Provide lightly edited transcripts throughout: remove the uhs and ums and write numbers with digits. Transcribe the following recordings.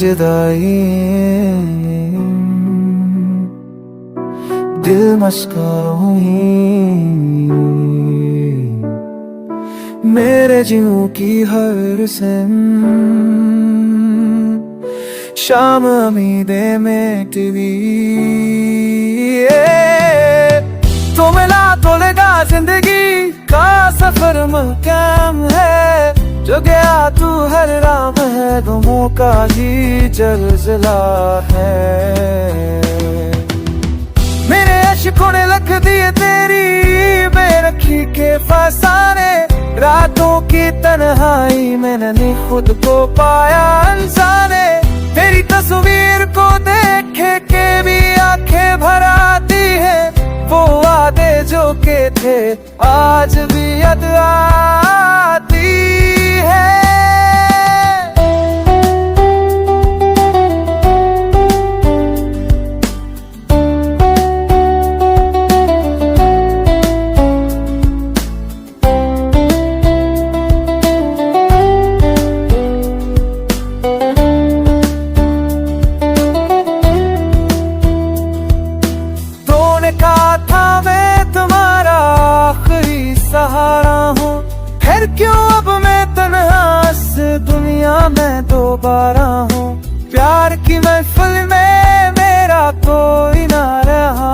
जुदाई दिल मस्कारों ही मेरे जीवन की हर सिम शाम उम्मीदें मिटवी तो मिला तो लगा जिंदगी का सफर मुकाम है जो गया तू हर राम है गमों का ही जलजला है मेरे अशकों ने लख दिए तेरी बेरखी के फसाने रातों की तन्हाई मैंने खुद को पाया अनजाने तेरी तस्वीर को देखे के भी आंखें भर आती है वो वादे जो के थे आज भी याद आती है कहा था मैं तुम्हारा आखिरी सहारा हूँ फिर क्यों अब मैं तन्हा इस दुनिया में दोबारा हूँ प्यार की महफिल में मेरा कोई ना रहा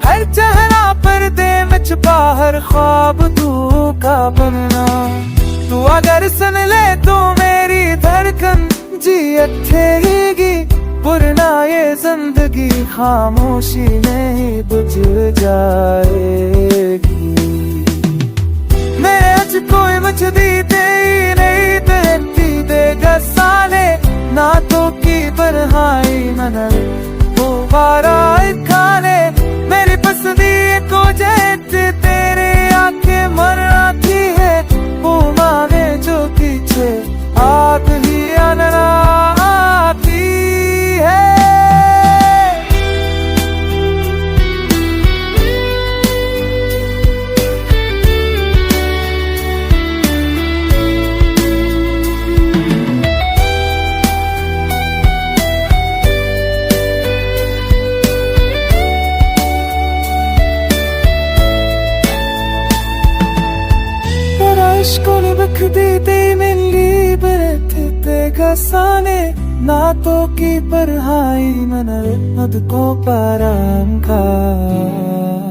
हर चेहरा पर्दे में छुपा हर ख्वाब तू का बनना तू अगर सुन ले तो मेरी धड़कन जी अच्छेगी पुरना ये जिंदगी खामोशी में ही बुझ जाएगी मेरे आज कोई मुझे दीते ही नहीं देती देगा साले ना तो की बरहाई मनल दोबारा खाने मेरी पसंदी को जैसे तेरे आंखें मर आती है वो माने जो पीछे आग ही अनरा Con bakdite min liberte tega sane na to ki parhai manal mad ko param kha